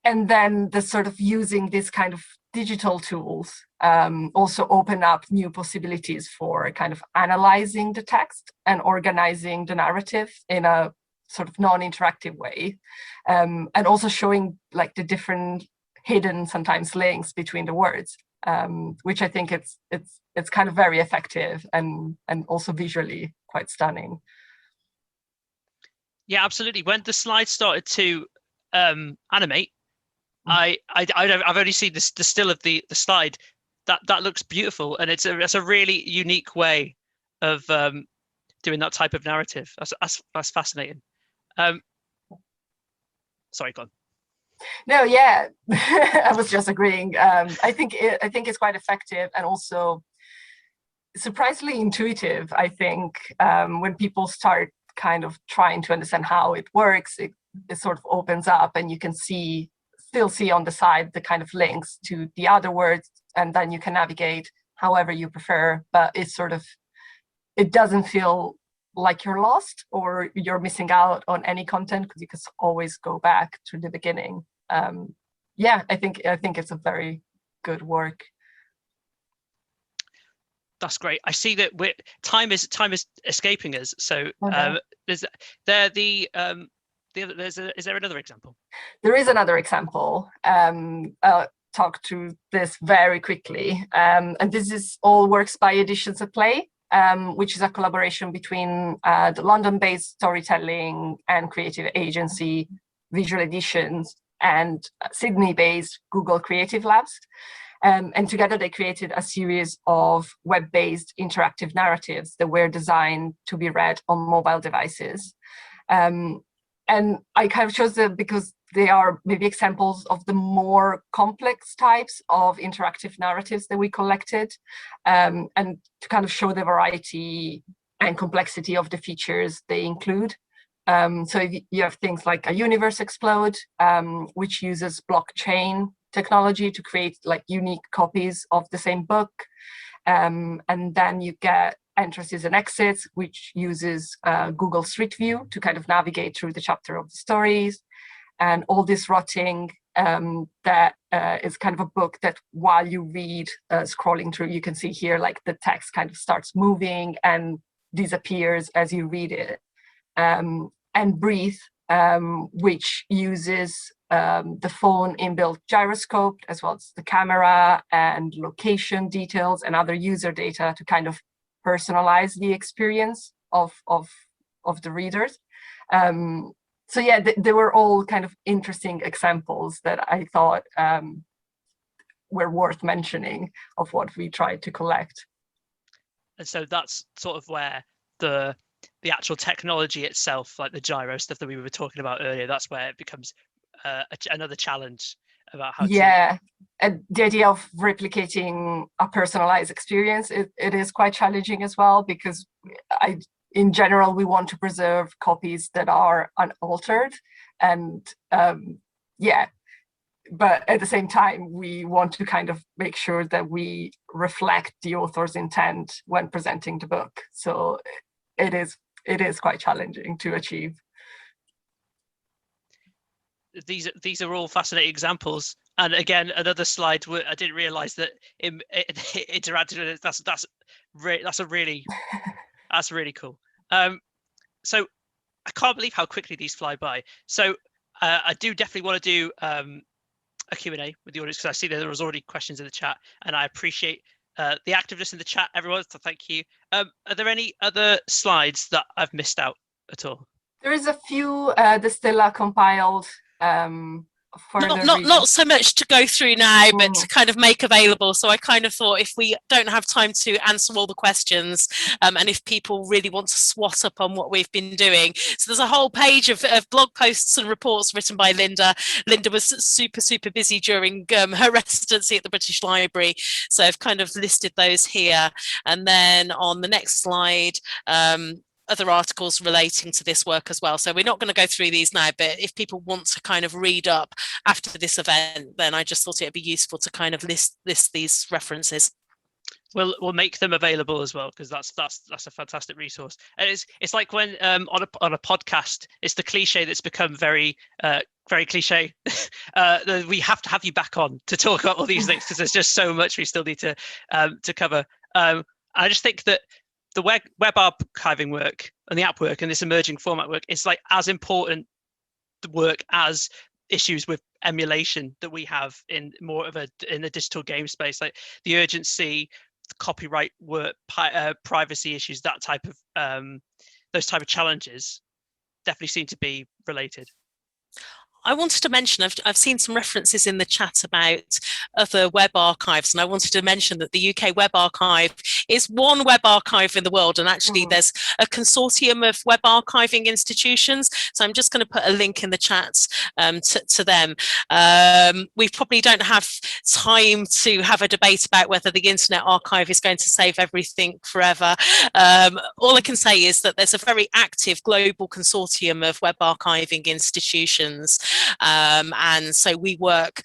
then the sort of using this kind of digital tools also open up new possibilities for kind of analyzing the text and organizing the narrative in a sort of non-interactive way, and also showing like the different hidden sometimes links between the words, which I think it's kind of very effective and also visually quite stunning. Yeah, absolutely. When the slides started to animate, I've only seen the still of the slide. That looks beautiful, and it's a really unique way of doing that type of narrative. That's fascinating. Sorry, go on. No, yeah, I was just agreeing. I think it's quite effective and also surprisingly intuitive. I think when people start kind of trying to understand how it works, it sort of opens up, and you can still see on the side the kind of links to the other words, and then you can navigate however you prefer. But it doesn't feel like you're lost or you're missing out on any content, because you can always go back to the beginning. Yeah, I think it's a very good work. That's great. I see that time is escaping us. So is there another example? There is another example. I'll talk to this very quickly. And this is all works by Editions at Play, which is a collaboration between the London-based storytelling and creative agency Visual Editions and Sydney-based Google Creative Labs. And together they created a series of web-based interactive narratives that were designed to be read on mobile devices. And I kind of chose them because they are maybe examples of the more complex types of interactive narratives that we collected, and to kind of show the variety and complexity of the features they include. So you have things like a Universe Explode, which uses blockchain technology to create like unique copies of the same book. And then you get entrances and exits, which uses Google Street View to kind of navigate through the chapter of the stories, and all this rotting that is kind of a book that while you read, scrolling through, you can see here like the text kind of starts moving and disappears as you read it. And Breathe, which uses the phone inbuilt gyroscope, as well as the camera and location details and other user data to kind of personalize the experience of the readers. So yeah, they were all kind of interesting examples that I thought were worth mentioning of what we tried to collect. And so that's sort of where the actual technology itself, like the gyro stuff that we were talking about earlier, that's where it becomes another challenge about how to... And the idea of replicating a personalized experience, it is quite challenging as well, because in general, we want to preserve copies that are unaltered, and but at the same time, we want to kind of make sure that we reflect the author's intent when presenting the book. So it is quite challenging to achieve. These are all fascinating examples, and again, another slide where I didn't realize that it interacted with it. That's really cool. So I can't believe how quickly these fly by. So I do definitely want to do a Q&A with the audience, because I see that there was already questions in the chat, and I appreciate the activeness in the chat, everyone, so thank you. Are there any other slides that I've missed out at all? There is a few the Stella compiled not so much to go through now, but to kind of make available. So I kind of thought, if we don't have time to answer all the questions, and if people really want to swat up on what we've been doing, so there's a whole page of blog posts and reports written by Lynda. Lynda was super busy during her residency at the British Library, so I've kind of listed those here. And then on the next slide, other articles relating to this work as well. So we're not going to go through these now, but if people want to kind of read up after this event, then I just thought it'd be useful to kind of list these references. We'll make them available as well, because that's a fantastic resource. And it's like when on a podcast, it's the cliche that's become very cliche. We have to have you back on to talk about all these things, because there's just so much we still need to cover. I just think that the web archiving work and the app work and this emerging format work is like as important the work as issues with emulation that we have in more of in the digital game space, like the urgency, the copyright work, privacy issues, that type of those type of challenges definitely seem to be related. I wanted to mention, I've seen some references in the chat about other web archives, and I wanted to mention that the UK Web Archive is one web archive in the world, and actually there's a consortium of web archiving institutions, so I'm just going to put a link in the chat to them. We probably don't have time to have a debate about whether the Internet Archive is going to save everything forever. All I can say is that there's a very active global consortium of web archiving institutions. And so we work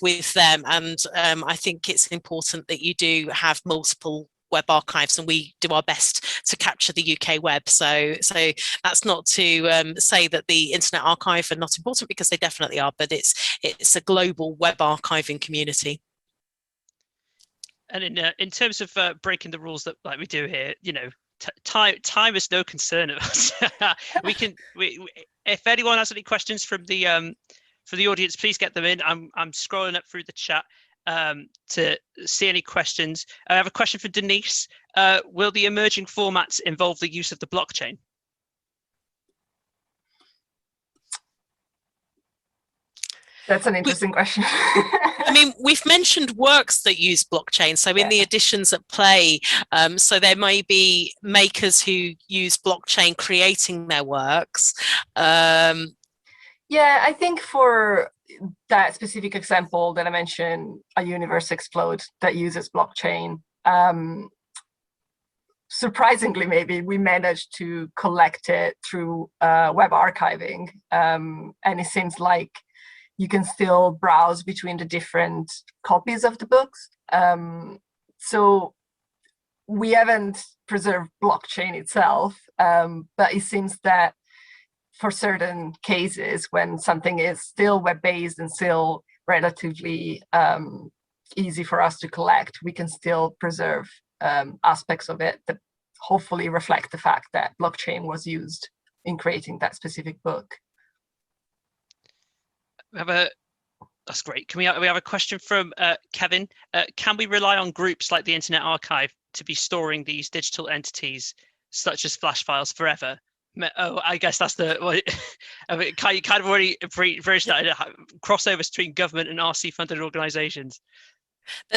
with them, and I think it's important that you do have multiple web archives, and we do our best to capture the UK web. So that's not to say that the Internet Archive are not important, because they definitely are, but it's a global web archiving community. And in terms of breaking the rules that like we do here, you know, time is no concern of us. If anyone has any questions from the audience, please get them in. I'm scrolling up through the chat to see any questions. I have a question for Denise. Will the emerging formats involve the use of the blockchain? That's an interesting question. I mean, we've mentioned works that use blockchain. So in the editions at play, so there may be makers who use blockchain creating their works. Yeah, I think for that specific example that I mentioned, A Universe Explode, that uses blockchain, surprisingly, maybe we managed to collect it through web archiving, and it seems like you can still browse between the different copies of the books. So we haven't preserved blockchain itself, but it seems that for certain cases, when something is still web-based and still relatively easy for us to collect, we can still preserve aspects of it that hopefully reflect the fact that blockchain was used in creating that specific book. That's great. We have a question from Kevin. Can we rely on groups like the Internet Archive to be storing these digital entities, such as flash files, forever? Oh, I guess that's the. I mean, you kind of already bridged that crossovers between government and RC-funded organisations.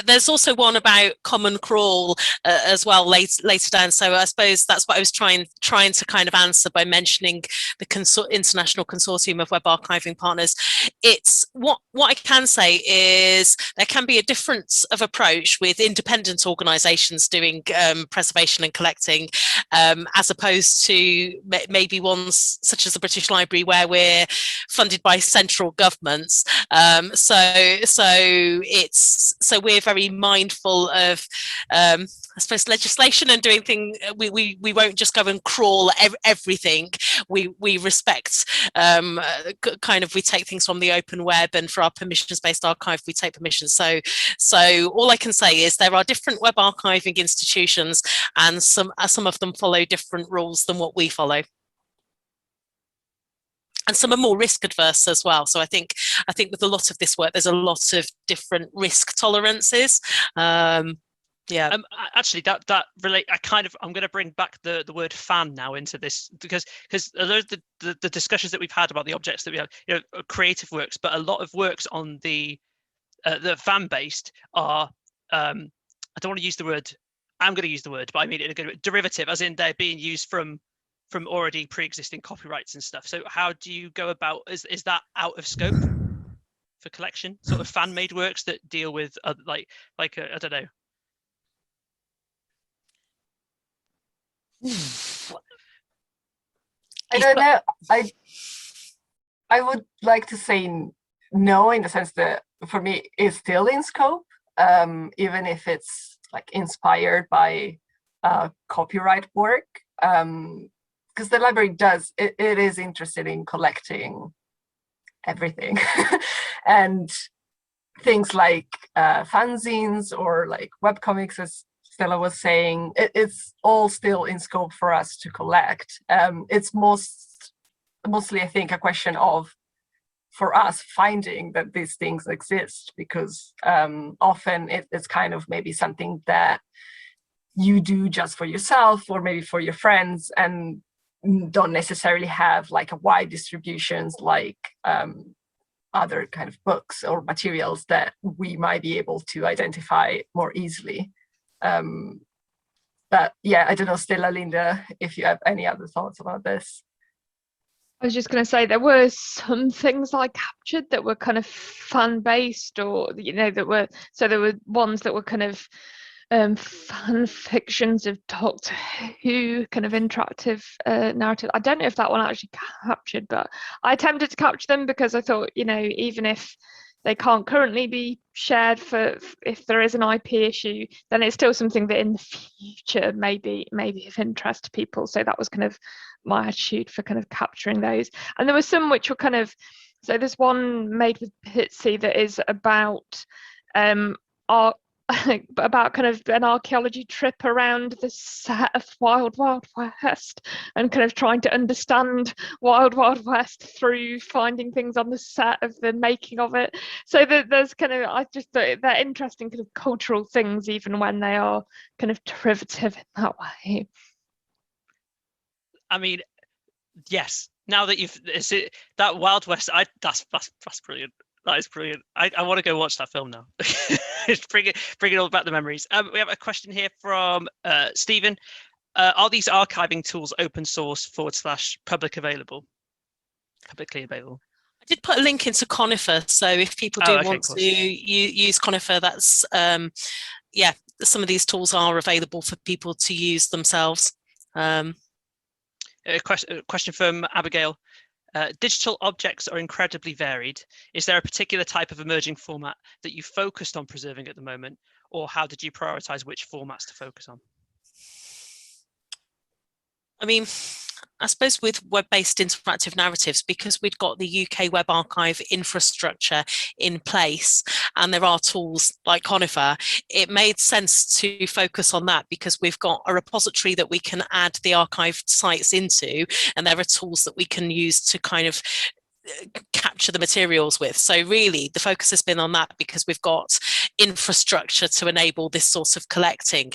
There's also one about Common Crawl as well later down. So I suppose that's what I was trying to kind of answer by mentioning the International Consortium of Web Archiving Partners. It's what I can say is there can be a difference of approach with independent organisations doing preservation and collecting, as opposed to maybe ones such as the British Library where we're funded by central governments. So we're very mindful of, I suppose, legislation and doing things. We won't just go and crawl everything. We respect kind of, we take things from the open web, and for our permissions-based archive, we take permissions. So all I can say is there are different web archiving institutions, and some of them follow different rules than what we follow. And some are more risk adverse as well. So I think with a lot of this work, there's a lot of different risk tolerances. Yeah. Actually, that relate. I'm going to bring back the word fan now into this, because the discussions that we've had about the objects that we have, creative works, but a lot of works on the fan based are. I don't want to use the word. I'm going to use the word, but I mean it in a good way, derivative, as in they're being used from already pre-existing copyrights and stuff. So how do you go about, is that out of scope for collection, sort of fan-made works that deal with like I don't know. I don't know. I would like to say no, in the sense that for me it's still in scope, even if it's like inspired by copyright work. Because the library it is interested in collecting everything. And things like fanzines or like webcomics, as Stella was saying, it's all still in scope for us to collect. It's mostly, I think, a question of, for us, finding that these things exist, because often it's kind of maybe something that you do just for yourself or maybe for your friends, and don't necessarily have like a wide distributions like other kind of books or materials that we might be able to identify more easily. But yeah, I don't know, Stella, Lynda, if you have any other thoughts about this. I was just going to say there were some things I captured that were kind of fan-based, or that were, so there were ones that were kind of fan fictions of Doctor Who, kind of interactive narrative. I don't know if that one actually captured, but I attempted to capture them because I thought, even if they can't currently be shared if there is an IP issue, then it's still something that in the future may be of interest to people. So that was kind of my attitude for kind of capturing those. And there were some which were kind of, so there's one made with Pitsy that is about about kind of an archaeology trip around the set of Wild Wild West, and kind of trying to understand Wild Wild West through finding things on the set of the making of it. So there's kind of, I just thought they're interesting kind of cultural things, even when they are kind of derivative in that way. I mean, yes. Now that you've that Wild West, that's brilliant. That is brilliant. I want to go watch that film now. bring it all back, the memories. We have a question here from Stephen. Are these archiving tools open source / publicly available? I did put a link into Conifer, so if people do want to use Conifer, that's yeah, some of these tools are available for people to use themselves. A question from Abigail. Digital objects are incredibly varied. Is there a particular type of emerging format that you focused on preserving at the moment, or how did you prioritize which formats to focus on? I mean, I suppose with web-based interactive narratives, because we've got the UK Web Archive infrastructure in place and there are tools like Conifer, it made sense to focus on that because we've got a repository that we can add the archived sites into, and there are tools that we can use to kind of capture the materials with. So really the focus has been on that because we've got infrastructure to enable this sort of collecting.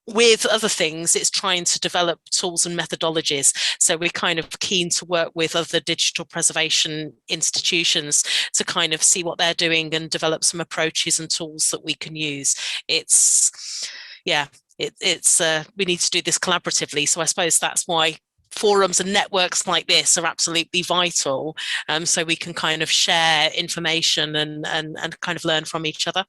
With other things, it's trying to develop tools and methodologies. So we're kind of keen to work with other digital preservation institutions to kind of see what they're doing and develop some approaches and tools that we can use. It's, yeah, it's we need to do this collaboratively. So I suppose that's why forums and networks like this are absolutely vital, so we can kind of share information and kind of learn from each other.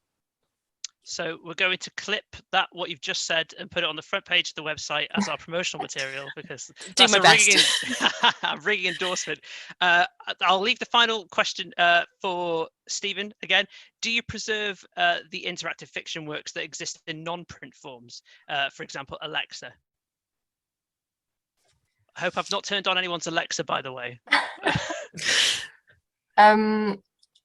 So we're going to clip that, what you've just said, and put it on the front page of the website as our promotional material, because that's a ringing endorsement. I'll leave the final question for Stephen again. Do you preserve the interactive fiction works that exist in non-print forms? For example, Alexa. I hope I've not turned on anyone's Alexa, by the way.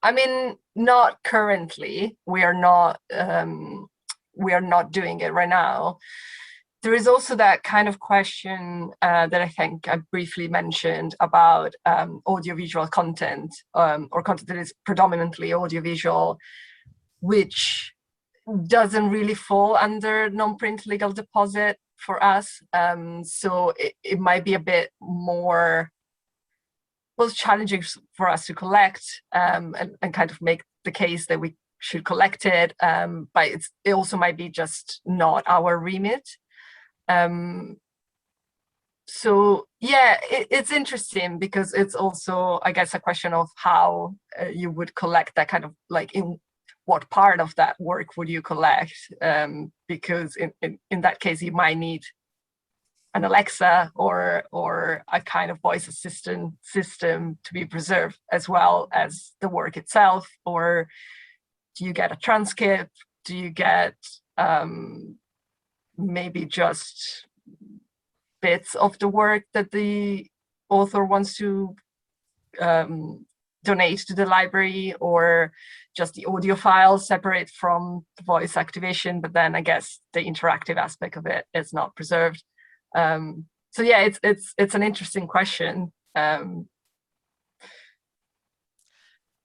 I mean, not currently. We are not doing it right now. There is also that kind of question that I think I briefly mentioned about audiovisual content, or content that is predominantly audiovisual, which doesn't really fall under non-print legal deposit for us. So it might be a bit more challenging for us to collect and kind of make the case that we should collect it, but it also might be just not our remit. So yeah, it's interesting because it's also, I guess, a question of how you would collect that kind of, like, in what part of that work would you collect, because in that case you might need an Alexa or a kind of voice assistant system to be preserved, as well as the work itself. Or do you get a transcript? Do you get maybe just bits of the work that the author wants to donate to the library, or just the audio files separate from the voice activation, but then I guess the interactive aspect of it is not preserved? So yeah, it's an interesting question.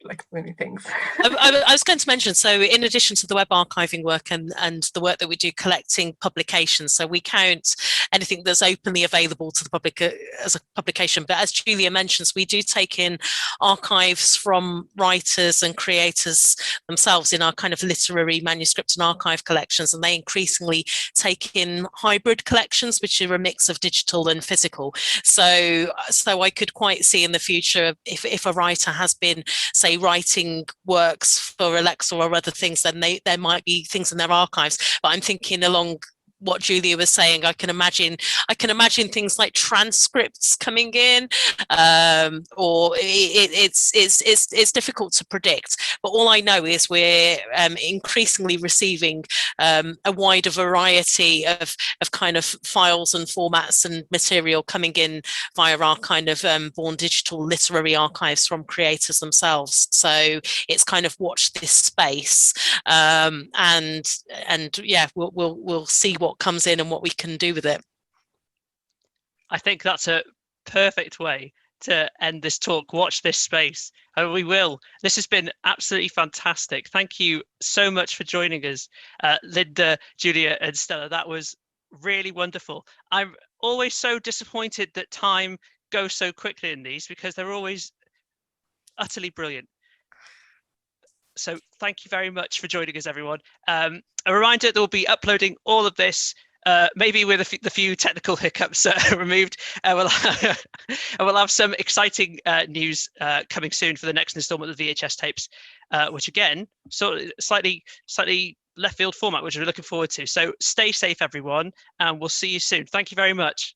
Like many things. I was going to mention, so in addition to the web archiving work and the work that we do collecting publications, so we count anything that's openly available to the public as a publication. But as Giulia mentions, we do take in archives from writers and creators themselves in our kind of literary manuscript and archive collections, and they increasingly take in hybrid collections, which are a mix of digital and physical. So I could quite see in the future, if a writer has been, say, writing works for Alexa or other things, then there might be things in their archives. But I'm thinking along what Giulia was saying, I can imagine things like transcripts coming in, or it's difficult to predict. But all I know is we're increasingly receiving a wider variety of kind of files and formats and material coming in via our kind of born digital literary archives from creators themselves. So it's kind of watch this space, and yeah, we'll see what comes in and what we can do with it. I think that's a perfect way to end this talk. Watch this space. We will. This has been absolutely fantastic. Thank you so much for joining us, Lynda, Giulia, and Stella. That was really wonderful. I'm always so disappointed that time goes so quickly in these, because they're always utterly brilliant. So thank you very much for joining us, everyone. A reminder that we'll be uploading all of this, maybe with the few technical hiccups removed. We'll have some exciting news coming soon for the next installment of the VHS tapes, which again, sort of slightly left field format, which we're looking forward to. So stay safe, everyone, and we'll see you soon. Thank you very much.